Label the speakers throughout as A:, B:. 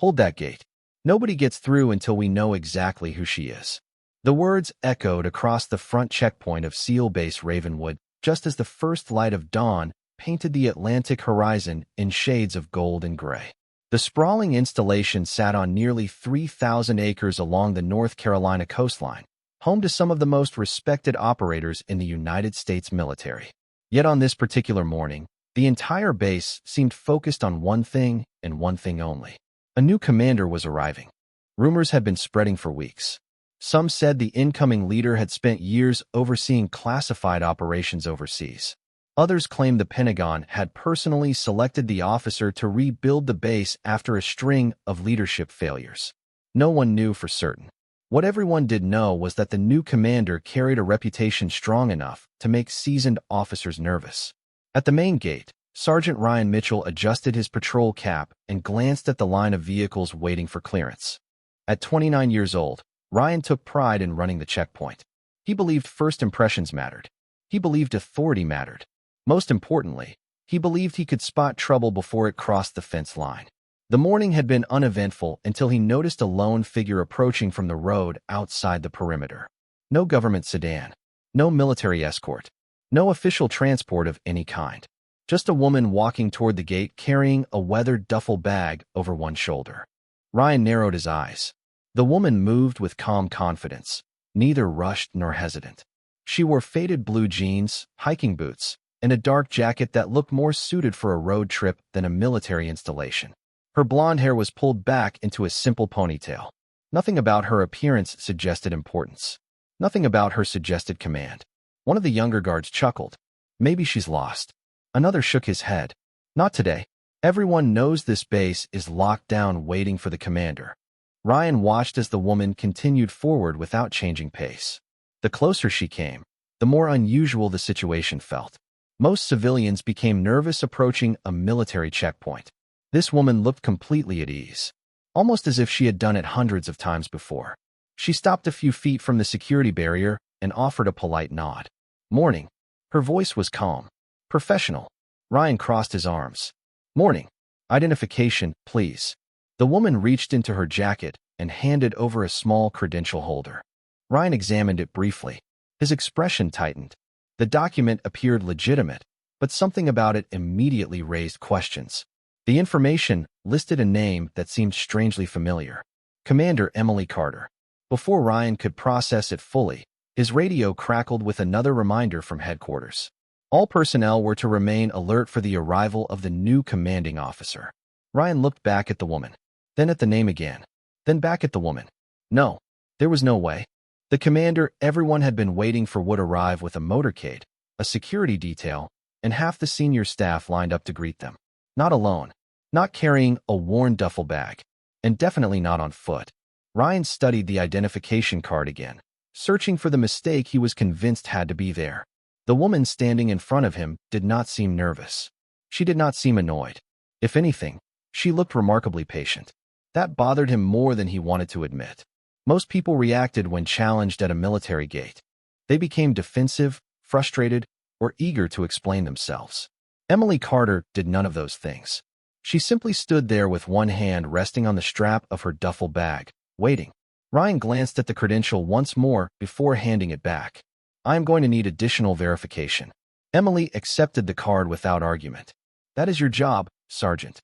A: Hold that gate. Nobody gets through until we know exactly who she is." The words echoed across the front checkpoint of SEAL Base Ravenwood just as the first light of dawn painted the Atlantic horizon in shades of gold and gray. The sprawling installation sat on nearly 3,000 acres along the North Carolina coastline, home to some of the most respected operators in the United States military. Yet on this particular morning, the entire base seemed focused on one thing and one thing only. A new commander was arriving. Rumors had been spreading for weeks. Some said the incoming leader had spent years overseeing classified operations overseas. Others claimed the Pentagon had personally selected the officer to rebuild the base after a string of leadership failures. No one knew for certain. What everyone did know was that the new commander carried a reputation strong enough to make seasoned officers nervous. At the main gate, Sergeant Ryan Mitchell adjusted his patrol cap and glanced at the line of vehicles waiting for clearance. At 29 years old, Ryan took pride in running the checkpoint. He believed first impressions mattered. He believed authority mattered. Most importantly, he believed he could spot trouble before it crossed the fence line. The morning had been uneventful until he noticed a lone figure approaching from the road outside the perimeter. No government sedan. No military escort. No official transport of any kind. Just a woman walking toward the gate carrying a weathered duffel bag over one shoulder. Ryan narrowed his eyes. The woman moved with calm confidence, neither rushed nor hesitant. She wore faded blue jeans, hiking boots, and a dark jacket that looked more suited for a road trip than a military installation. Her blonde hair was pulled back into a simple ponytail. Nothing about her appearance suggested importance. Nothing about her suggested command. One of the younger guards chuckled. "Maybe she's lost." Another shook his head. "Not today. Everyone knows this base is locked down waiting for the commander." Ryan watched as the woman continued forward without changing pace. The closer she came, the more unusual the situation felt. Most civilians became nervous approaching a military checkpoint. This woman looked completely at ease, almost as if she had done it hundreds of times before. She stopped a few feet from the security barrier and offered a polite nod. "Morning." Her voice was calm, professional. Ryan crossed his arms. "Morning. Identification, please." The woman reached into her jacket and handed over a small credential holder. Ryan examined it briefly. His expression tightened. The document appeared legitimate, but something about it immediately raised questions. The information listed a name that seemed strangely familiar. Commander Emily Carter. Before Ryan could process it fully, his radio crackled with another reminder from headquarters. All personnel were to remain alert for the arrival of the new commanding officer. Ryan looked back at the woman, then at the name again, then back at the woman. No, there was no way. The commander everyone had been waiting for would arrive with a motorcade, a security detail, and half the senior staff lined up to greet them. Not alone, not carrying a worn duffel bag, and definitely not on foot. Ryan studied the identification card again, searching for the mistake he was convinced had to be there. The woman standing in front of him did not seem nervous. She did not seem annoyed. If anything, she looked remarkably patient. That bothered him more than he wanted to admit. Most people reacted when challenged at a military gate. They became defensive, frustrated, or eager to explain themselves. Emily Carter did none of those things. She simply stood there with one hand resting on the strap of her duffel bag, waiting. Ryan glanced at the credential once more before handing it back. "I am going to need additional verification." Emily accepted the card without argument. "That is your job, Sergeant."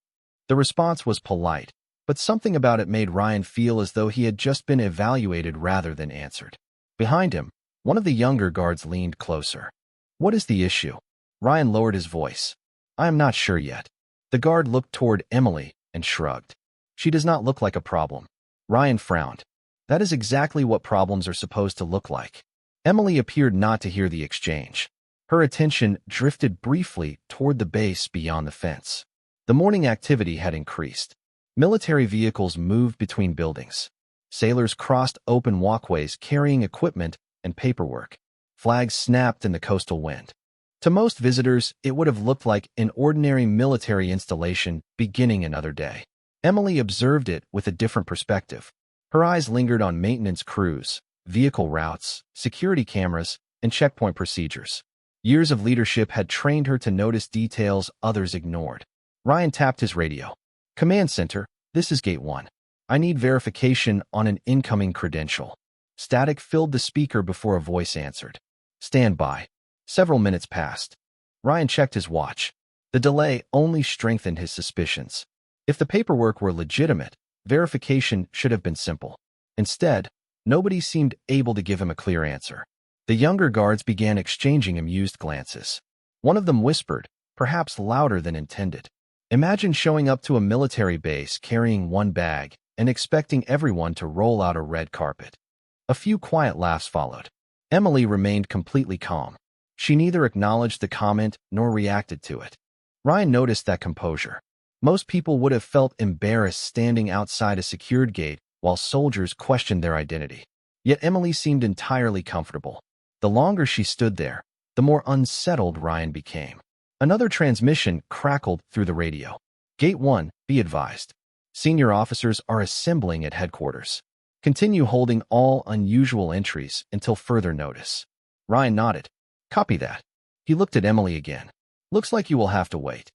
A: The response was polite, but something about it made Ryan feel as though he had just been evaluated rather than answered. Behind him, one of the younger guards leaned closer. "What is the issue?" Ryan lowered his voice. "I am not sure yet." The guard looked toward Emily and shrugged. "She does not look like a problem." Ryan frowned. That is exactly what problems are supposed to look like. Emily appeared not to hear the exchange. Her attention drifted briefly toward the base beyond the fence. The morning activity had increased. Military vehicles moved between buildings. Sailors crossed open walkways carrying equipment and paperwork. Flags snapped in the coastal wind. To most visitors, it would have looked like an ordinary military installation beginning another day. Emily observed it with a different perspective. Her eyes lingered on maintenance crews, vehicle routes, security cameras, and checkpoint procedures. Years of leadership had trained her to notice details others ignored. Ryan tapped his radio. "Command Center, This is Gate 1. I need verification on an incoming credential. Static filled the speaker before a voice answered. Stand by. Several minutes passed. Ryan checked his watch. The delay only strengthened his suspicions. If the paperwork were legitimate, verification should have been simple. Instead, nobody seemed able to give him a clear answer. The younger guards began exchanging amused glances. One of them whispered, perhaps louder than intended. Imagine showing up to a military base carrying one bag and expecting everyone to roll out a red carpet. A few quiet laughs followed. Emily remained completely calm. She neither acknowledged the comment nor reacted to it. Ryan noticed that composure. Most people would have felt embarrassed standing outside a secured gate while soldiers questioned their identity. Yet Emily seemed entirely comfortable. The longer she stood there, the more unsettled Ryan became. Another transmission crackled through the radio. Gate 1, be advised. Senior officers are assembling at headquarters. Continue holding all unusual entries until further notice. Ryan nodded. Copy that. He looked at Emily again. Looks like you will have to wait.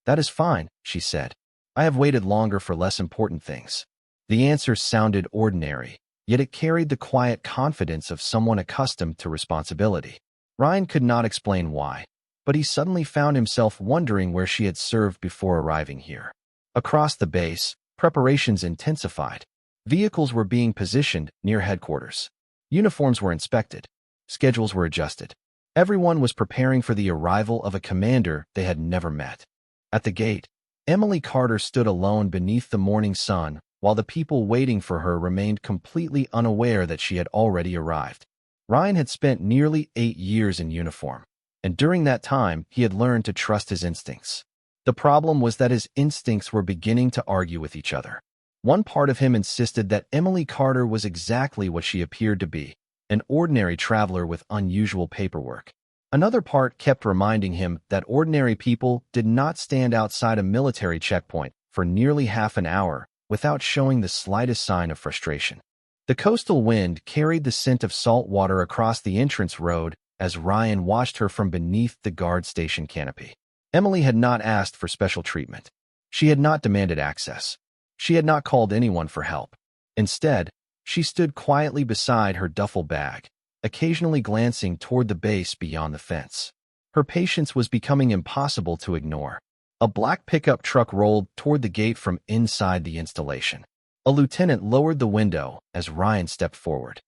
A: That is fine, she said. I have waited longer for less important things. The answer sounded ordinary, yet it carried the quiet confidence of someone accustomed to responsibility. Ryan could not explain why, but he suddenly found himself wondering where she had served before arriving here. Across the base, preparations intensified. Vehicles were being positioned near headquarters. Uniforms were inspected. Schedules were adjusted. Everyone was preparing for the arrival of a commander they had never met. At the gate, Emily Carter stood alone beneath the morning sun, while the people waiting for her remained completely unaware that she had already arrived. Ryan had spent nearly 8 years in uniform, and during that time, he had learned to trust his instincts. The problem was that his instincts were beginning to argue with each other. One part of him insisted that Emily Carter was exactly what she appeared to be, an ordinary traveler with unusual paperwork. Another part kept reminding him that ordinary people did not stand outside a military checkpoint for nearly half an hour without showing the slightest sign of frustration. The coastal wind carried the scent of salt water across the entrance road as Ryan watched her from beneath the guard station canopy. Emily had not asked for special treatment. She had not demanded access. She had not called anyone for help. Instead, she stood quietly beside her duffel bag, occasionally glancing toward the base beyond the fence. Her patience was becoming impossible to ignore. A black pickup truck rolled toward the gate from inside the installation. A lieutenant lowered the window as Ryan stepped forward.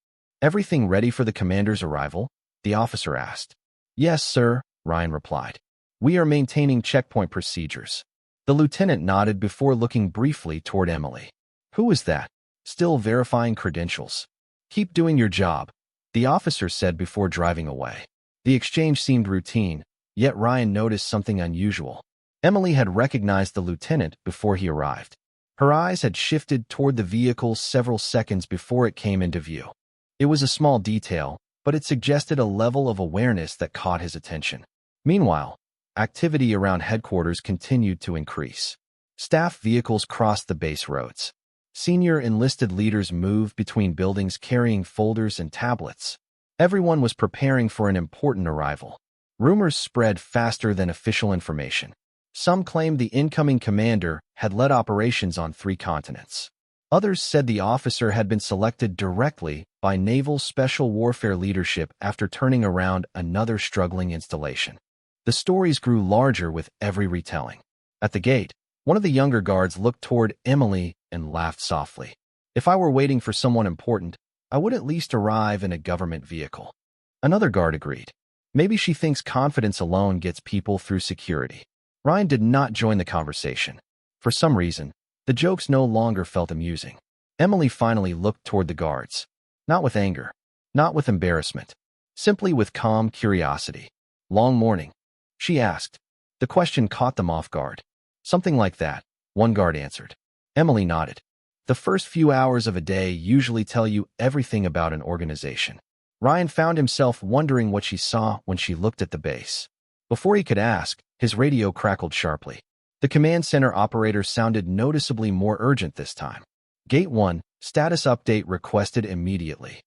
A: Everything ready for the commander's arrival? The officer asked. Yes, sir, Ryan replied. We are maintaining checkpoint procedures. The lieutenant nodded before looking briefly toward Emily. Who is that? Still verifying credentials. Keep doing your job, the officer said before driving away. The exchange seemed routine, yet Ryan noticed something unusual. Emily had recognized the lieutenant before he arrived. Her eyes had shifted toward the vehicle several seconds before it came into view. It was a small detail, but it suggested a level of awareness that caught his attention. Meanwhile, activity around headquarters continued to increase. Staff vehicles crossed the base roads. Senior enlisted leaders moved between buildings carrying folders and tablets. Everyone was preparing for an important arrival. Rumors spread faster than official information. Some claimed the incoming commander had led operations on 3 continents. Others said the officer had been selected directly by Naval Special Warfare leadership after turning around another struggling installation. The stories grew larger with every retelling. At the gate, one of the younger guards looked toward Emily and laughed softly. If I were waiting for someone important, I would at least arrive in a government vehicle. Another guard agreed. Maybe she thinks confidence alone gets people through security. Ryan did not join the conversation. For some reason, the jokes no longer felt amusing. Emily finally looked toward the guards. Not with anger, not with embarrassment, simply with calm curiosity. Long morning? She asked. The question caught them off guard. Something like that, one guard answered. Emily nodded. The first few hours of a day usually tell you everything about an organization. Ryan found himself wondering what she saw when she looked at the base. Before he could ask, his radio crackled sharply. The command center operator sounded noticeably more urgent this time. Gate 1, status update requested immediately.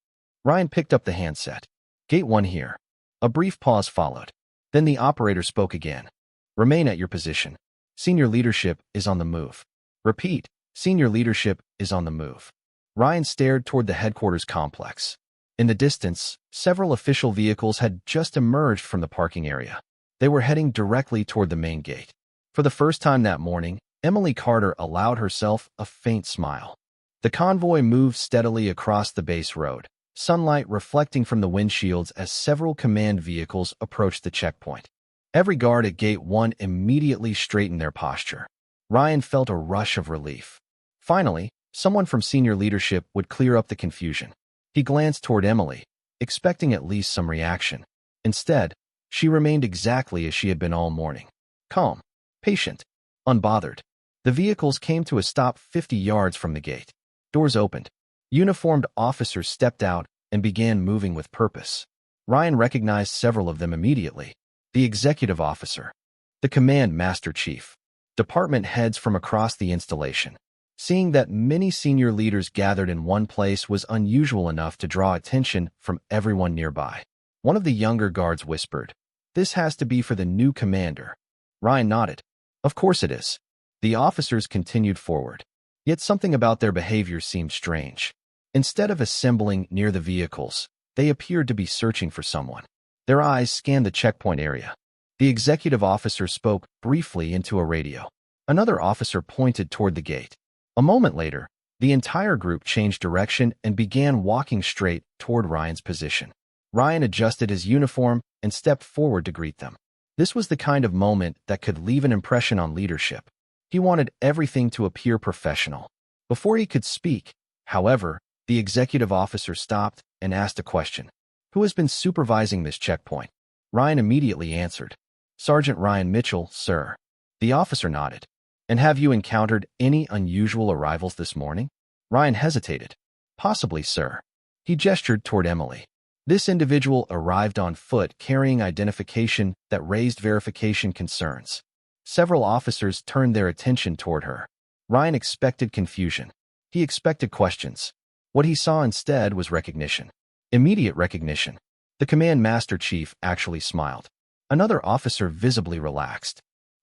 A: Ryan picked up the handset. Gate 1 here. A brief pause followed. Then the operator spoke again. Remain at your position. Senior leadership is on the move. Repeat, Senior leadership is on the move. Ryan stared toward the headquarters complex. In the distance, several official vehicles had just emerged from the parking area. They were heading directly toward the main gate. For the first time that morning, Emily Carter allowed herself a faint smile. The convoy moved steadily across the base road, sunlight reflecting from the windshields as several command vehicles approached the checkpoint. Every guard at Gate 1 immediately straightened their posture. Ryan felt a rush of relief. Finally, someone from senior leadership would clear up the confusion. He glanced toward Emily, expecting at least some reaction. Instead, she remained exactly as she had been all morning. Calm, patient, unbothered. The vehicles came to a stop 50 yards from the gate. Doors opened. Uniformed officers stepped out and began moving with purpose. Ryan recognized several of them immediately. The executive officer, the command master chief, department heads from across the installation. Seeing that many senior leaders gathered in one place was unusual enough to draw attention from everyone nearby. One of the younger guards whispered, "This has to be for the new commander." Ryan nodded. "Of course it is." The officers continued forward. Yet something about their behavior seemed strange. Instead of assembling near the vehicles, they appeared to be searching for someone. Their eyes scanned the checkpoint area. The executive officer spoke briefly into a radio. Another officer pointed toward the gate. A moment later, the entire group changed direction and began walking straight toward Ryan's position. Ryan adjusted his uniform and stepped forward to greet them. This was the kind of moment that could leave an impression on leadership. He wanted everything to appear professional. Before he could speak, however, the executive officer stopped and asked a question. "Who has been supervising this checkpoint?" Ryan immediately answered, "Sergeant Ryan Mitchell, sir." The officer nodded. "And have you encountered any unusual arrivals this morning?" Ryan hesitated. "Possibly, sir." He gestured toward Emily. This individual arrived on foot carrying identification that raised verification concerns. Several officers turned their attention toward her. Ryan expected confusion. He expected questions. What he saw instead was recognition. Immediate recognition. The command master chief actually smiled. Another officer visibly relaxed.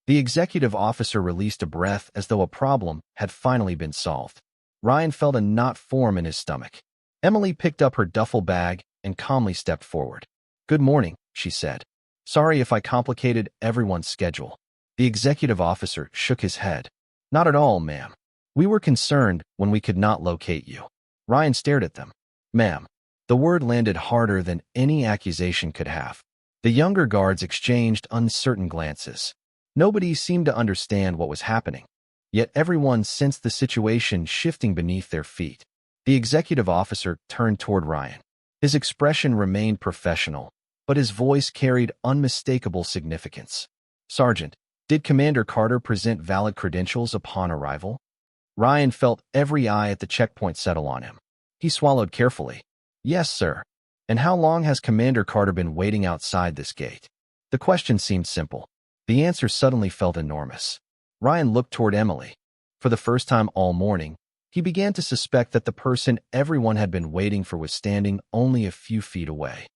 A: The executive officer released a breath as though a problem had finally been solved. Ryan felt a knot form in his stomach. Emily picked up her duffel bag and calmly stepped forward. "Good morning," she said. "Sorry if I complicated everyone's schedule." The executive officer shook his head. "Not at all, ma'am. We were concerned when we could not locate you." Ryan stared at them. "Ma'am." The word landed harder than any accusation could have. The younger guards exchanged uncertain glances. Nobody seemed to understand what was happening. Yet everyone sensed the situation shifting beneath their feet. The executive officer turned toward Ryan. His expression remained professional, but his voice carried unmistakable significance. "Sergeant, did Commander Carter present valid credentials upon arrival?" Ryan felt every eye at the checkpoint settle on him. He swallowed carefully. "Yes, sir." "And how long has Commander Carter been waiting outside this gate?" The question seemed simple. The answer suddenly felt enormous. Ryan looked toward Emily. For the first time all morning, he began to suspect that the person everyone had been waiting for was standing only a few feet away.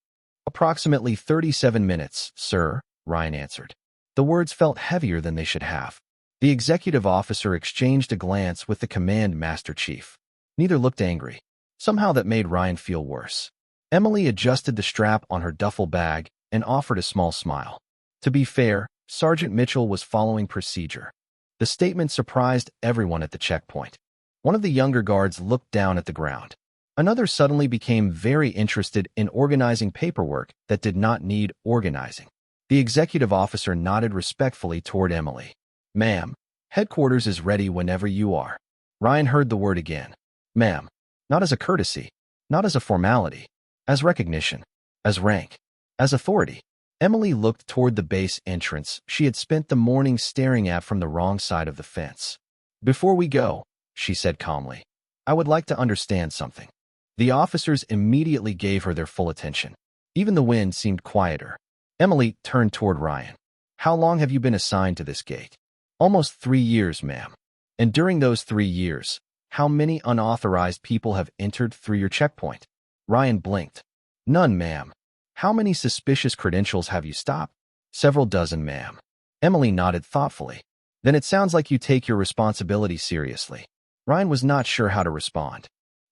A: "Approximately 37 minutes, sir," Ryan answered. The words felt heavier than they should have. The executive officer exchanged a glance with the command master chief. Neither looked angry. Somehow that made Ryan feel worse. Emily adjusted the strap on her duffel bag and offered a small smile. To be fair, Sergeant Mitchell was following procedure. The statement surprised everyone at the checkpoint. One of the younger guards looked down at the ground. Another suddenly became very interested in organizing paperwork that did not need organizing. The executive officer nodded respectfully toward Emily. "Ma'am, headquarters is ready whenever you are." Ryan heard the word again. "Ma'am." Not as a courtesy, not as a formality, as recognition, as rank, as authority. Emily looked toward the base entrance she had spent the morning staring at from the wrong side of the fence. "Before we go," she said calmly, "I would like to understand something." The officers immediately gave her their full attention. Even the wind seemed quieter. Emily turned toward Ryan. "How long have you been assigned to this gate?" "Almost 3 years, ma'am." "And during those 3 years, how many unauthorized people have entered through your checkpoint?" Ryan blinked. "None, ma'am." "How many suspicious credentials have you stopped?" "Several dozen, ma'am." Emily nodded thoughtfully. "Then it sounds like you take your responsibility seriously." Ryan was not sure how to respond.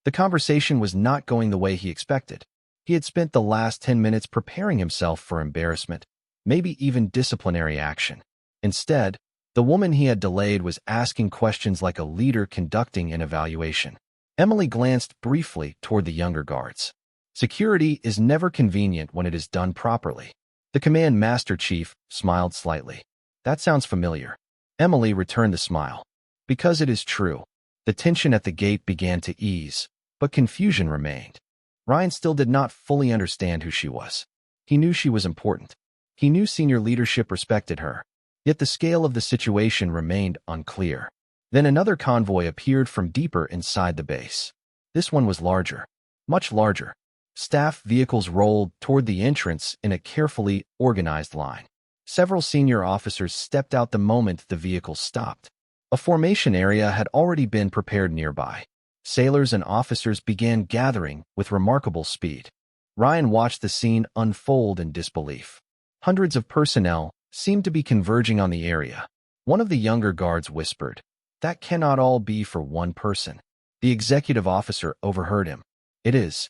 A: The conversation was not going the way he expected. He had spent the last 10 minutes preparing himself for embarrassment, maybe even disciplinary action. Instead, the woman he had delayed was asking questions like a leader conducting an evaluation. Emily glanced briefly toward the younger guards. Security is never convenient when it is done properly. The command master chief smiled slightly. That sounds familiar. Emily returned the smile. Because it is true. The tension at the gate began to ease, but confusion remained. Ryan still did not fully understand who she was. He knew she was important. He knew senior leadership respected her. Yet the scale of the situation remained unclear. Then another convoy appeared from deeper inside the base. This one was larger. Much larger. Staff vehicles rolled toward the entrance in a carefully organized line. Several senior officers stepped out the moment the vehicles stopped. A formation area had already been prepared nearby. Sailors and officers began gathering with remarkable speed. Ryan watched the scene unfold in disbelief. Hundreds of personnel seemed to be converging on the area. One of the younger guards whispered, "That cannot all be for one person." The executive officer overheard him. "It is."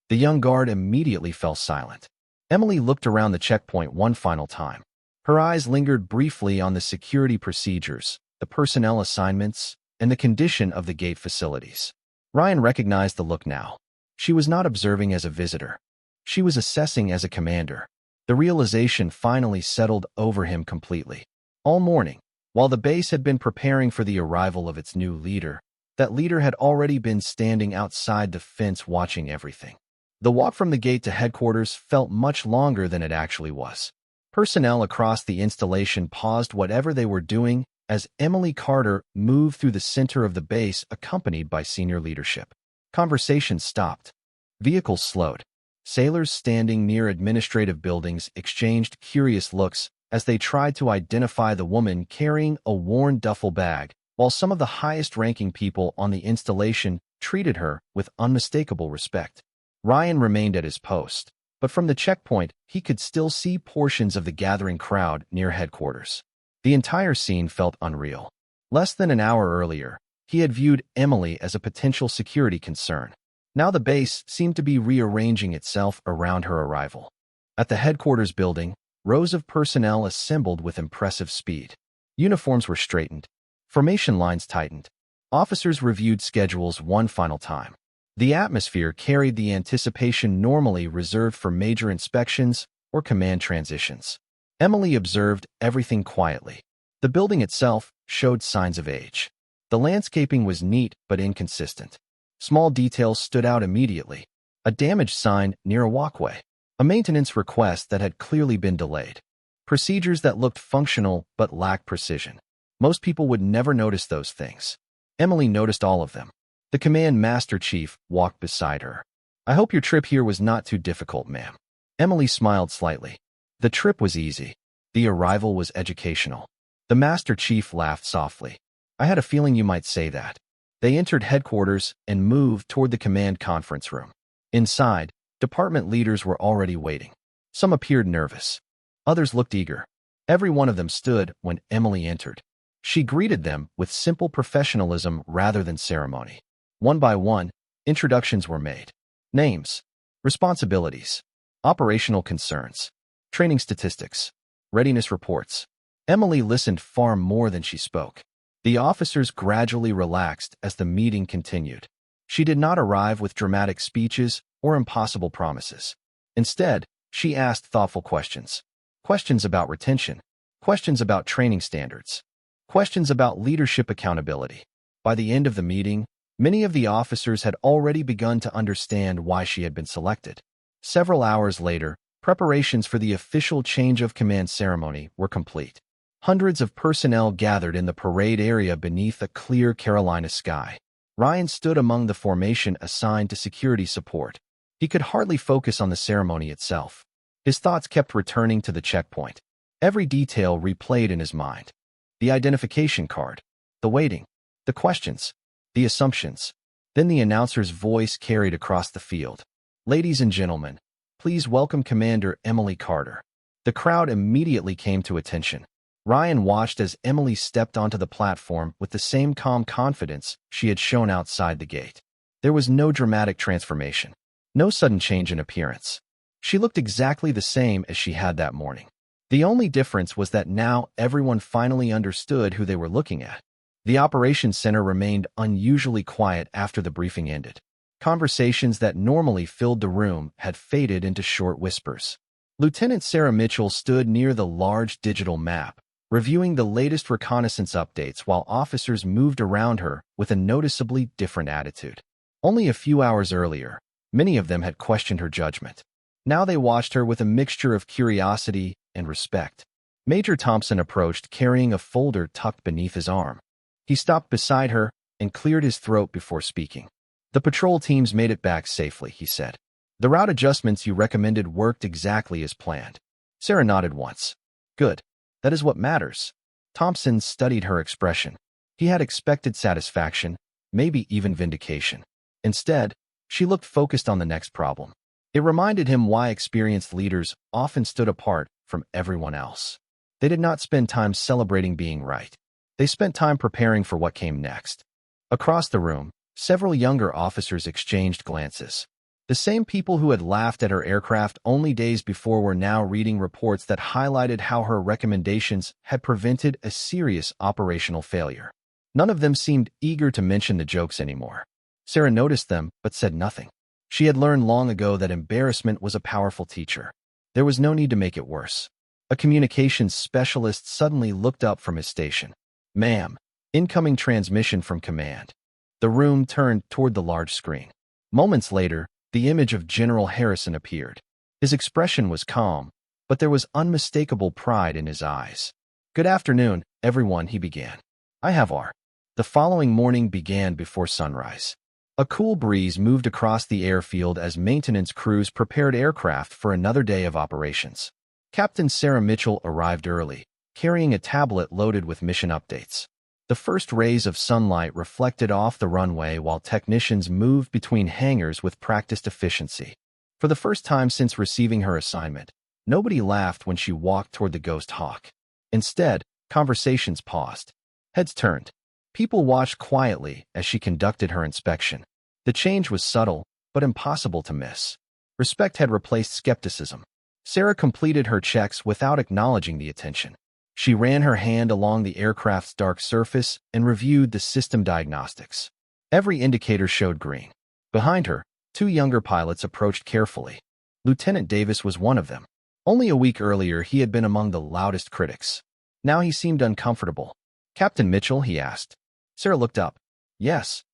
A: The young guard immediately fell silent. Emily looked around the checkpoint one final time. Her eyes lingered briefly on the security procedures, the personnel assignments, and the condition of the gate facilities. Ryan recognized the look now. She was not observing as a visitor. She was assessing as a commander. The realization finally settled over him completely. All morning, while the base had been preparing for the arrival of its new leader, that leader had already been standing outside the fence watching everything. The walk from the gate to headquarters felt much longer than it actually was. Personnel across the installation paused whatever they were doing as Emily Carter moved through the center of the base accompanied by senior leadership. Conversations stopped. Vehicles slowed. Sailors standing near administrative buildings exchanged curious looks as they tried to identify the woman carrying a worn duffel bag, while some of the highest-ranking people on the installation treated her with unmistakable respect. Ryan remained at his post, but from the checkpoint, he could still see portions of the gathering crowd near headquarters. The entire scene felt unreal. Less than an hour earlier, he had viewed Emily as a potential security concern. Now the base seemed to be rearranging itself around her arrival. At the headquarters building, rows of personnel assembled with impressive speed. Uniforms were straightened. Formation lines tightened. Officers reviewed schedules one final time. The atmosphere carried the anticipation normally reserved for major inspections or command transitions. Emily observed everything quietly. The building itself showed signs of age. The landscaping was neat but inconsistent. Small details stood out immediately. A damaged sign near a walkway. A maintenance request that had clearly been delayed. Procedures that looked functional but lacked precision. Most people would never notice those things. Emily noticed all of them. The command master chief walked beside her. "I hope your trip here was not too difficult, ma'am." Emily smiled slightly. The trip was easy. The arrival was educational. The master chief laughed softly. "I had a feeling you might say that." They entered headquarters and moved toward the command conference room. Inside, department leaders were already waiting. Some appeared nervous. Others looked eager. Every one of them stood when Emily entered. She greeted them with simple professionalism rather than ceremony. One by one, introductions were made. Names, responsibilities, operational concerns, training statistics, readiness reports. Emily listened far more than she spoke. The officers gradually relaxed as the meeting continued. She did not arrive with dramatic speeches or impossible promises. Instead, she asked thoughtful questions. Questions about retention. Questions about training standards. Questions about leadership accountability. By the end of the meeting, many of the officers had already begun to understand why she had been selected. Several hours later, preparations for the official change of command ceremony were complete. Hundreds of personnel gathered in the parade area beneath a clear Carolina sky. Ryan stood among the formation assigned to security support. He could hardly focus on the ceremony itself. His thoughts kept returning to the checkpoint. Every detail replayed in his mind. The identification card, the waiting, the questions, the assumptions. Then the announcer's voice carried across the field. "Ladies and gentlemen, please welcome Commander Emily Carter." The crowd immediately came to attention. Ryan watched as Emily stepped onto the platform with the same calm confidence she had shown outside the gate. There was no dramatic transformation, no sudden change in appearance. She looked exactly the same as she had that morning. The only difference was that now everyone finally understood who they were looking at. The operations center remained unusually quiet after the briefing ended. Conversations that normally filled the room had faded into short whispers. Lieutenant Sarah Mitchell stood near the large digital map, reviewing the latest reconnaissance updates while officers moved around her with a noticeably different attitude. Only a few hours earlier, many of them had questioned her judgment. Now they watched her with a mixture of curiosity and respect. Major Thompson approached carrying a folder tucked beneath his arm. He stopped beside her and cleared his throat before speaking. "The patrol teams made it back safely," he said. "The route adjustments you recommended worked exactly as planned." Sarah nodded once. "Good. That is what matters." Thompson studied her expression. He had expected satisfaction, maybe even vindication. Instead, she looked focused on the next problem. It reminded him why experienced leaders often stood apart from everyone else. They did not spend time celebrating being right. They spent time preparing for what came next. Across the room, several younger officers exchanged glances. The same people who had laughed at her aircraft only days before were now reading reports that highlighted how her recommendations had prevented a serious operational failure. None of them seemed eager to mention the jokes anymore. Sarah noticed them, but said nothing. She had learned long ago that embarrassment was a powerful teacher. There was no need to make it worse. A communications specialist suddenly looked up from his station. "Ma'am, incoming transmission from command." The room turned toward the large screen. Moments later, the image of General Harrison appeared. His expression was calm, but there was unmistakable pride in his eyes. "Good afternoon, everyone," he began. "I have our." The following morning began before sunrise. A cool breeze moved across the airfield as maintenance crews prepared aircraft for another day of operations. Captain Sarah Mitchell arrived early, carrying a tablet loaded with mission updates. The first rays of sunlight reflected off the runway while technicians moved between hangars with practiced efficiency. For the first time since receiving her assignment, nobody laughed when she walked toward the Ghost Hawk. Instead, conversations paused. Heads turned. People watched quietly as she conducted her inspection. The change was subtle, but impossible to miss. Respect had replaced skepticism. Sarah completed her checks without acknowledging the attention. She ran her hand along the aircraft's dark surface and reviewed the system diagnostics. Every indicator showed green. Behind her, two younger pilots approached carefully. Lieutenant Davis was one of them. Only a week earlier, he had been among the loudest critics. Now he seemed uncomfortable. "Captain Mitchell?" he asked. Sarah looked up. "Yes."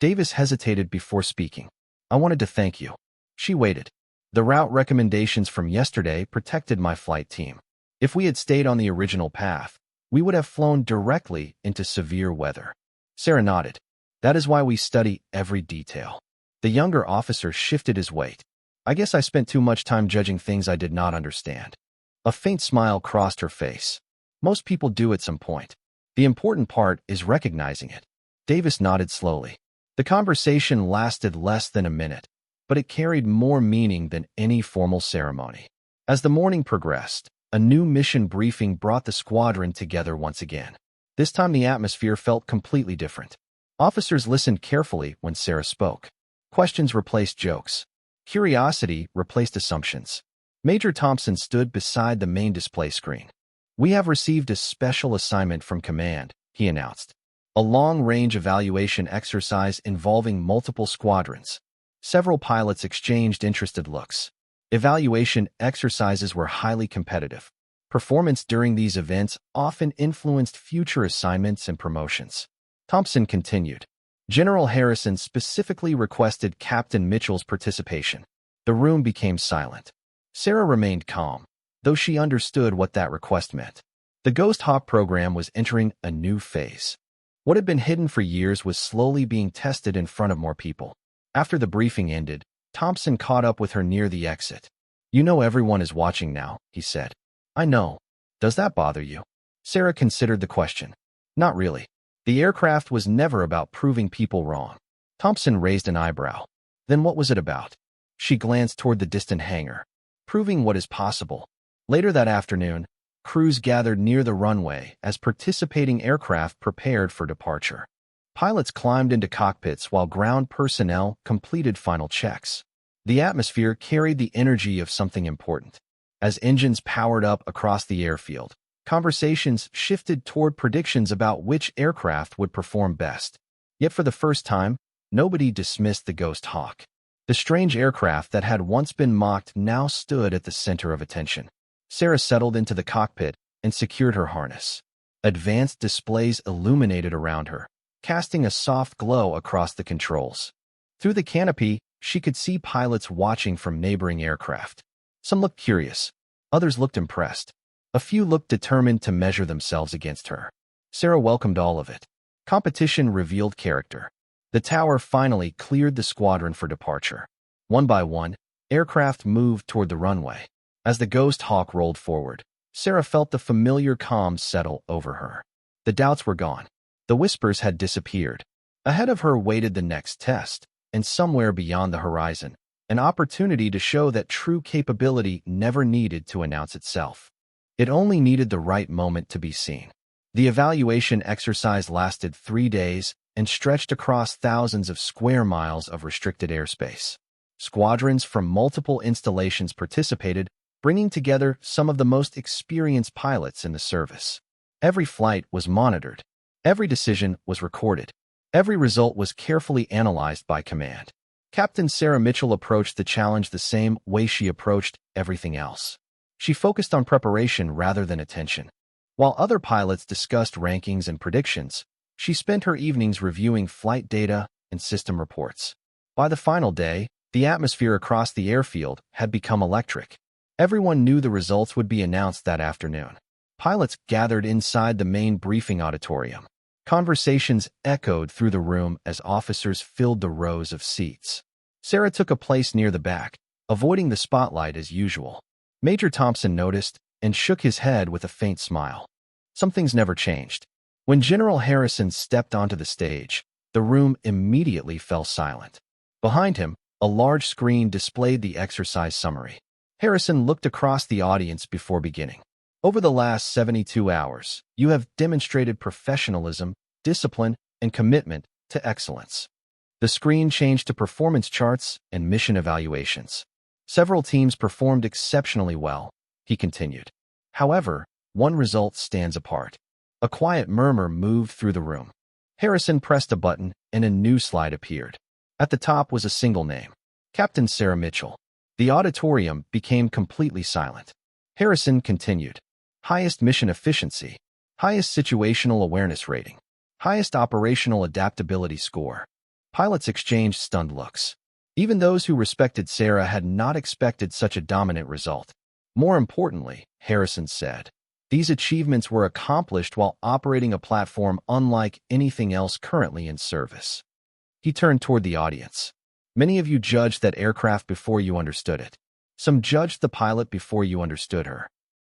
A: Davis hesitated before speaking. "I wanted to thank you." She waited. "The route recommendations from yesterday protected my flight team. If we had stayed on the original path, we would have flown directly into severe weather." Sarah nodded. "That is why we study every detail." The younger officer shifted his weight. "I guess I spent too much time judging things I did not understand." A faint smile crossed her face. "Most people do at some point. The important part is recognizing it." Davis nodded slowly. The conversation lasted less than a minute, but it carried more meaning than any formal ceremony. As the morning progressed, a new mission briefing brought the squadron together once again. This time the atmosphere felt completely different. Officers listened carefully when Sarah spoke. Questions replaced jokes. Curiosity replaced assumptions. Major Thompson stood beside the main display screen. "We have received a special assignment from command," he announced. A long-range evaluation exercise involving multiple squadrons. Several pilots exchanged interested looks. Evaluation exercises were highly competitive. Performance during these events often influenced future assignments and promotions. Thompson continued. General Harrison specifically requested Captain Mitchell's participation. The room became silent. Sarah remained calm, though she understood what that request meant. The Ghost Hawk program was entering a new phase. What had been hidden for years was slowly being tested in front of more people. After the briefing ended, Thompson caught up with her near the exit. "You know everyone is watching now," he said. "I know. Does that bother you?" Sarah considered the question. "Not really. The aircraft was never about proving people wrong." Thompson raised an eyebrow. "Then what was it about?" She glanced toward the distant hangar. "Proving what is possible." Later that afternoon, crews gathered near the runway as participating aircraft prepared for departure. Pilots climbed into cockpits while ground personnel completed final checks. The atmosphere carried the energy of something important. As engines powered up across the airfield, conversations shifted toward predictions about which aircraft would perform best. Yet for the first time, nobody dismissed the Ghost Hawk. The strange aircraft that had once been mocked now stood at the center of attention. Sarah settled into the cockpit and secured her harness. Advanced displays illuminated around her, casting a soft glow across the controls. Through the canopy, she could see pilots watching from neighboring aircraft. Some looked curious, others looked impressed. A few looked determined to measure themselves against her. Sarah welcomed all of it. Competition revealed character. The tower finally cleared the squadron for departure. One by one, aircraft moved toward the runway. As the Ghost Hawk rolled forward, Sarah felt the familiar calm settle over her. The doubts were gone. The whispers had disappeared. Ahead of her waited the next test, and somewhere beyond the horizon, an opportunity to show that true capability never needed to announce itself. It only needed the right moment to be seen. The evaluation exercise lasted 3 days and stretched across thousands of square miles of restricted airspace. Squadrons from multiple installations participated, bringing together some of the most experienced pilots in the service. Every flight was monitored. Every decision was recorded. Every result was carefully analyzed by command. Captain Sarah Mitchell approached the challenge the same way she approached everything else. She focused on preparation rather than attention. While other pilots discussed rankings and predictions, she spent her evenings reviewing flight data and system reports. By the final day, the atmosphere across the airfield had become electric. Everyone knew the results would be announced that afternoon. Pilots gathered inside the main briefing auditorium. Conversations echoed through the room as officers filled the rows of seats. Sarah took a place near the back, avoiding the spotlight as usual. Major Thompson noticed and shook his head with a faint smile. Some things never changed. When General Harrison stepped onto the stage, the room immediately fell silent. Behind him, a large screen displayed the exercise summary. Harrison looked across the audience before beginning. Over the last 72 hours, you have demonstrated professionalism, discipline, and commitment to excellence. The screen changed to performance charts and mission evaluations. Several teams performed exceptionally well, he continued. However, one result stands apart. A quiet murmur moved through the room. Harrison pressed a button, and a new slide appeared. At the top was a single name: Captain Sarah Mitchell. The auditorium became completely silent. Harrison continued. Highest mission efficiency. Highest situational awareness rating. Highest operational adaptability score. Pilots exchanged stunned looks. Even those who respected Sarah had not expected such a dominant result. More importantly, Harrison said, these achievements were accomplished while operating a platform unlike anything else currently in service. He turned toward the audience. Many of you judged that aircraft before you understood it. Some judged the pilot before you understood her.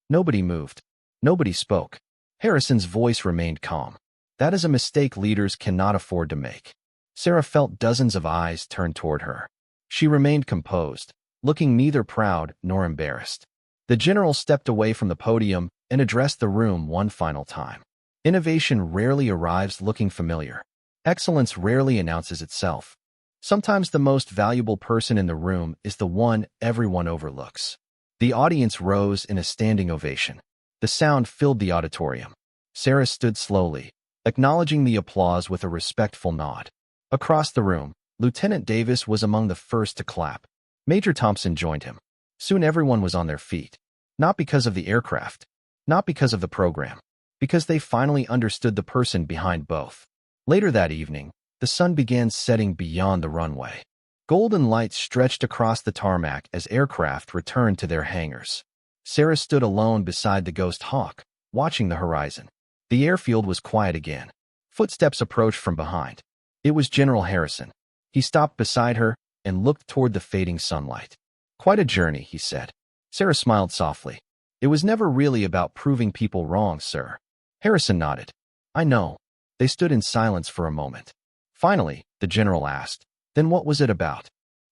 A: Nobody moved. Nobody spoke. Harrison's voice remained calm. That is a mistake leaders cannot afford to make. Sarah felt dozens of eyes turned toward her. She remained composed, looking neither proud nor embarrassed. The general stepped away from the podium and addressed the room one final time. Innovation rarely arrives looking familiar. Excellence rarely announces itself. Sometimes the most valuable person in the room is the one everyone overlooks. The audience rose in a standing ovation. The sound filled the auditorium. Sarah stood slowly, acknowledging the applause with a respectful nod. Across the room, Lieutenant Davis was among the first to clap. Major Thompson joined him. Soon everyone was on their feet. Not because of the aircraft, not because of the program, because they finally understood the person behind both. Later that evening, the sun began setting beyond the runway. Golden lights stretched across the tarmac as aircraft returned to their hangars. Sarah stood alone beside the Ghost Hawk, watching the horizon. The airfield was quiet again. Footsteps approached from behind. It was General Harrison. He stopped beside her and looked toward the fading sunlight. Quite a journey, he said. Sarah smiled softly. It was never really about proving people wrong, sir. Harrison nodded. I know. They stood in silence for a moment. Finally, the general asked, then what was it about?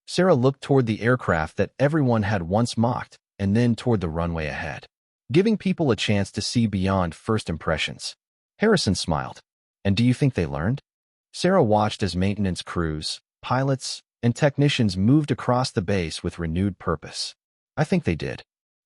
A: Sarah looked toward the aircraft that everyone had once mocked, and then toward the runway ahead. giving people a chance to see beyond first impressions. Harrison smiled. And do you think they learned? Sarah watched as maintenance crews, pilots, and technicians moved across the base with renewed purpose. I think they did.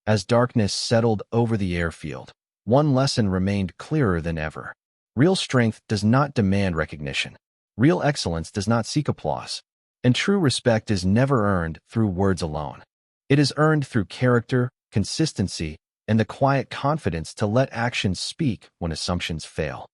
A: As darkness settled over the airfield, one lesson remained clearer than ever. Real strength does not demand recognition. Real excellence does not seek applause. And true respect is never earned through words alone. It is earned through character, consistency, and the quiet confidence to let actions speak when assumptions fail.